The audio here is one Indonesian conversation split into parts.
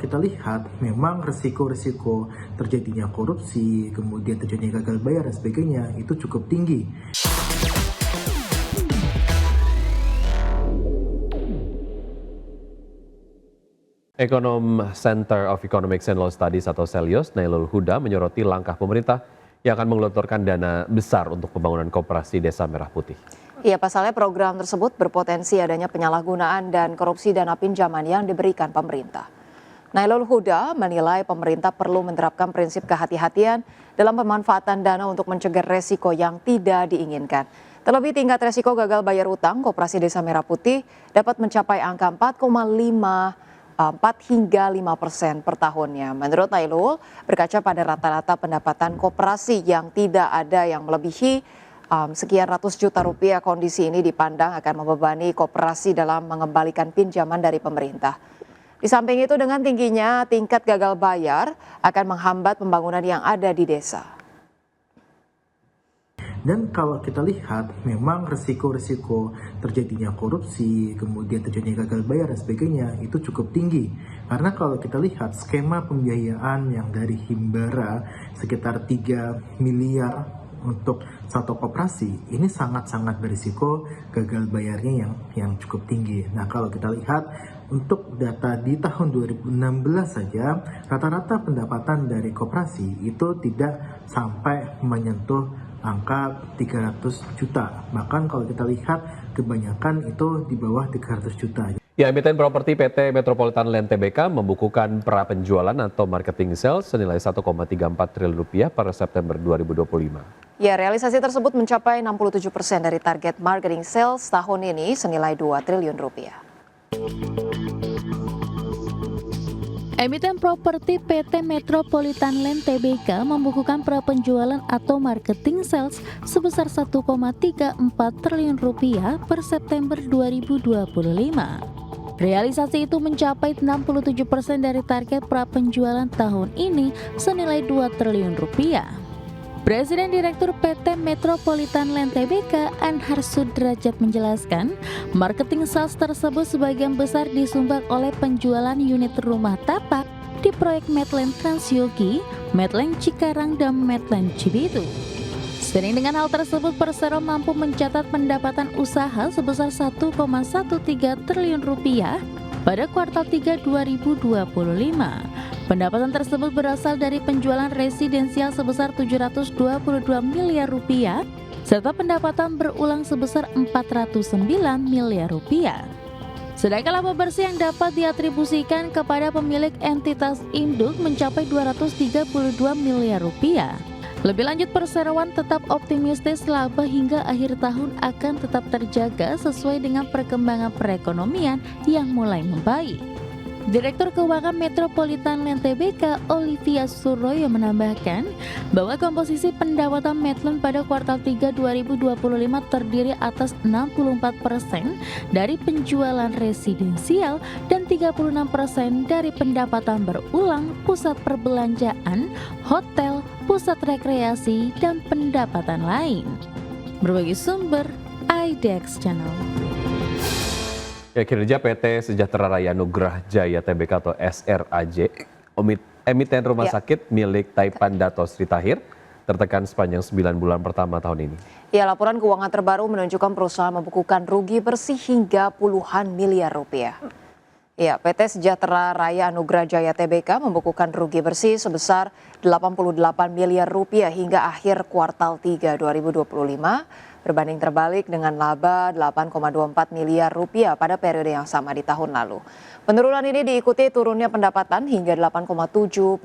kita lihat memang risiko-risiko terjadinya korupsi, kemudian terjadinya gagal bayar dan sebagainya itu cukup tinggi. Ekonom Center of Economics and Law Studies atau CELIOS, Nailul Huda menyoroti langkah pemerintah yang akan menggelontorkan dana besar untuk pembangunan koperasi Desa Merah Putih. Iya, pasalnya program tersebut berpotensi adanya penyalahgunaan dan korupsi dana pinjaman yang diberikan pemerintah. Nailul Huda menilai pemerintah perlu menerapkan prinsip kehati-hatian dalam pemanfaatan dana untuk mencegah resiko yang tidak diinginkan. Terlebih tingkat resiko gagal bayar utang koperasi Desa Merah Putih dapat mencapai angka 4 hingga 5% per tahunnya. Menurut Nailul, berkaca pada rata-rata pendapatan koperasi yang tidak ada yang melebihi sekian ratus juta rupiah, kondisi ini dipandang akan membebani koperasi dalam mengembalikan pinjaman dari pemerintah. Di samping itu, dengan tingginya tingkat gagal bayar akan menghambat pembangunan yang ada di desa. Dan kalau kita lihat memang risiko-risiko terjadinya korupsi, kemudian terjadinya gagal bayar dan sebagainya itu cukup tinggi. Karena kalau kita lihat skema pembiayaan yang dari Himbara sekitar 3 miliar untuk satu koperasi, ini sangat-sangat berisiko gagal bayarnya yang cukup tinggi. Nah, kalau kita lihat untuk data di tahun 2016 saja, rata-rata pendapatan dari koperasi itu tidak sampai menyentuh angka 300 juta. Bahkan kalau kita lihat kebanyakan itu di bawah 300 juta. Ya, emiten properti PT Metropolitan Land Tbk membukukan pra penjualan atau marketing sales senilai 1,34 triliun rupiah pada September 2025. Ya, realisasi tersebut mencapai 67% dari target marketing sales tahun ini senilai 2 triliun rupiah. Emiten properti PT Metropolitan Land Tbk membukukan prapenjualan atau marketing sales sebesar 1,34 triliun rupiah per September 2025. Realisasi itu mencapai 67% dari target prapenjualan tahun ini senilai 2 triliun rupiah. Presiden Direktur PT Metropolitan Land Tbk, Anhar Sudrajat menjelaskan, marketing sales tersebut sebagian besar disumbang oleh penjualan unit rumah tapak di proyek Medland Transyogi, Medland Cikarang, dan Medland Cibitu. Seiring dengan hal tersebut, Persero mampu mencatat pendapatan usaha sebesar 1,13 triliun rupiah pada kuartal 3 2025. Pendapatan tersebut berasal dari penjualan residensial sebesar 722 miliar rupiah serta pendapatan berulang sebesar 409 miliar rupiah. Sedangkan laba bersih yang dapat diatribusikan kepada pemilik entitas induk mencapai 232 miliar rupiah. Lebih lanjut, perseroan tetap optimistis laba hingga akhir tahun akan tetap terjaga sesuai dengan perkembangan perekonomian yang mulai membaik. Direktur Keuangan Metropolitan Land Tbk, Olivia Suroyo menambahkan bahwa komposisi pendapatan Medland pada kuartal 3 2025 terdiri atas 64% dari penjualan residensial dan 36% dari pendapatan berulang, pusat perbelanjaan, hotel, pusat rekreasi, dan pendapatan lain. Berbagai sumber, IDEX Channel. Ya, kinerja PT Sejahtera Raya Nugrah Jaya Tbk atau SRAJ, emiten rumah sakit milik Taipan Dato Sri Tahir, tertekan sepanjang 9 bulan pertama tahun ini. Ya, laporan keuangan terbaru menunjukkan perusahaan membukukan rugi bersih hingga puluhan miliar rupiah. Ya, PT Sejahtera Raya Nugrah Jaya Tbk membukukan rugi bersih sebesar 88 miliar rupiah hingga akhir kuartal 3 2025, berbanding terbalik dengan laba 8,24 miliar rupiah pada periode yang sama di tahun lalu. Penurunan ini diikuti turunnya pendapatan hingga 8,7%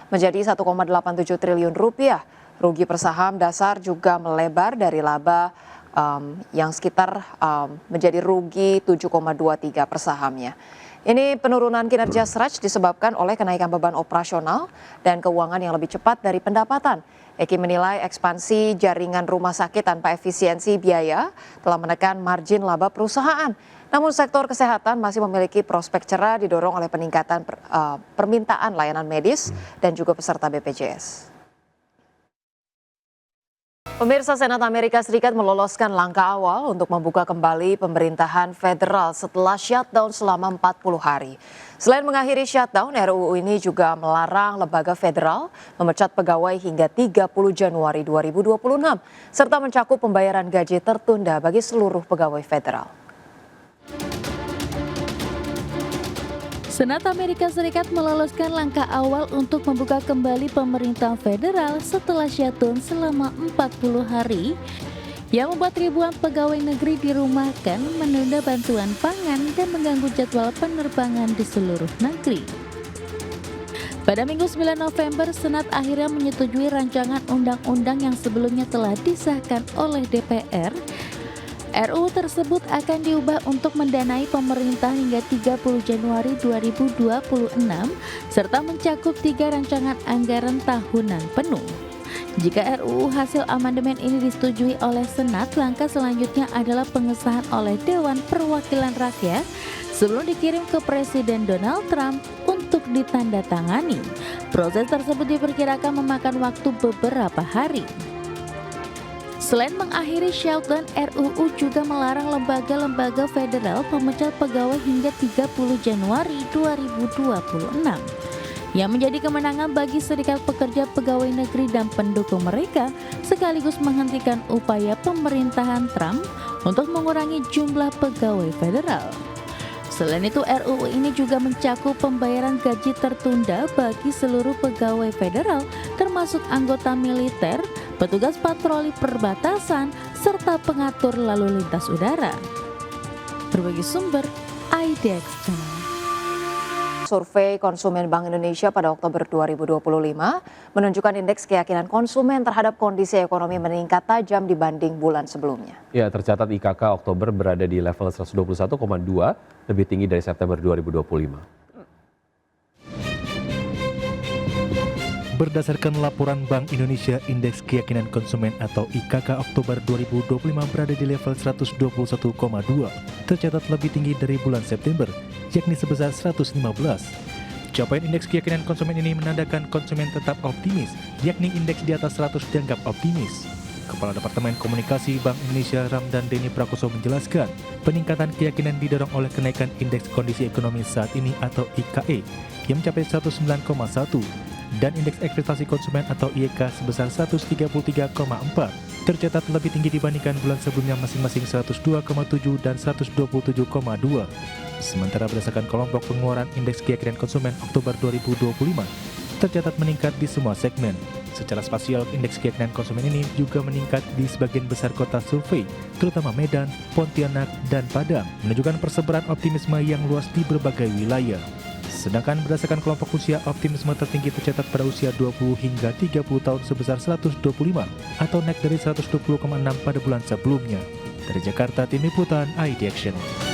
menjadi 1,87 triliun rupiah. Rugi per saham dasar juga melebar dari laba yang sekitar menjadi rugi 7,23 per sahamnya. Ini penurunan kinerja SRAJ disebabkan oleh kenaikan beban operasional dan keuangan yang lebih cepat dari pendapatan. Eki menilai ekspansi jaringan rumah sakit tanpa efisiensi biaya telah menekan margin laba perusahaan. Namun sektor kesehatan masih memiliki prospek cerah didorong oleh peningkatan permintaan layanan medis dan juga peserta BPJS. Pemirsa, Senat Amerika Serikat meloloskan langkah awal untuk membuka kembali pemerintahan federal setelah shutdown selama 40 hari. Selain mengakhiri shutdown, RUU ini juga melarang lembaga federal memecat pegawai hingga 30 Januari 2026, serta mencakup pembayaran gaji tertunda bagi seluruh pegawai federal. Senat Amerika Serikat meloloskan langkah awal untuk membuka kembali pemerintahan federal setelah shutdown selama 40 hari yang membuat ribuan pegawai negeri dirumahkan, menunda bantuan pangan, dan mengganggu jadwal penerbangan di seluruh negeri. Pada Minggu 9 November, Senat akhirnya menyetujui rancangan undang-undang yang sebelumnya telah disahkan oleh DPR. RUU tersebut akan diubah untuk mendanai pemerintah hingga 30 Januari 2026 serta mencakup 3 rancangan anggaran tahunan penuh. Jika RUU hasil amandemen ini disetujui oleh Senat, langkah selanjutnya adalah pengesahan oleh Dewan Perwakilan Rakyat sebelum dikirim ke Presiden Donald Trump untuk ditandatangani. Proses tersebut diperkirakan memakan waktu beberapa hari. Selain mengakhiri shutdown, RUU juga melarang lembaga-lembaga federal memecat pegawai hingga 30 Januari 2026. Yang menjadi kemenangan bagi Serikat Pekerja Pegawai Negeri dan pendukung mereka, sekaligus menghentikan upaya pemerintahan Trump untuk mengurangi jumlah pegawai federal. Selain itu, RUU ini juga mencakup pembayaran gaji tertunda bagi seluruh pegawai federal, termasuk anggota militer, petugas patroli perbatasan, serta pengatur lalu lintas udara. Berbagi sumber, IDX Channel. Survei konsumen Bank Indonesia pada Oktober 2025 menunjukkan indeks keyakinan konsumen terhadap kondisi ekonomi meningkat tajam dibanding bulan sebelumnya. Ya, tercatat IKK Oktober berada di level 121,2, lebih tinggi dari September 2025. Berdasarkan laporan Bank Indonesia, Indeks Keyakinan Konsumen atau IKK Oktober 2025 berada di level 121,2, tercatat lebih tinggi dari bulan September, yakni sebesar 115. Capaian Indeks Keyakinan Konsumen ini menandakan konsumen tetap optimis, yakni indeks di atas 100 dianggap optimis. Kepala Departemen Komunikasi Bank Indonesia Ramdan Denny Prakoso menjelaskan, peningkatan keyakinan didorong oleh kenaikan Indeks Kondisi Ekonomi Saat Ini atau IKE yang mencapai 109,1 dan Indeks Ekspektasi Konsumen atau IEK sebesar 133,4, tercatat lebih tinggi dibandingkan bulan sebelumnya masing-masing 102,7 dan 127,2. Sementara berdasarkan kelompok pengeluaran Indeks Keyakinan Konsumen Oktober 2025, tercatat meningkat di semua segmen. Secara spasial, Indeks Keyakinan Konsumen ini juga meningkat di sebagian besar kota survei, terutama Medan, Pontianak, dan Padang, menunjukkan persebaran optimisme yang luas di berbagai wilayah. Sedangkan berdasarkan kelompok usia, optimisme tertinggi tercatat pada usia 20 hingga 30 tahun sebesar 125 atau naik dari 120,6 pada bulan sebelumnya. Dari Jakarta, Tim Liputan IDX Channel.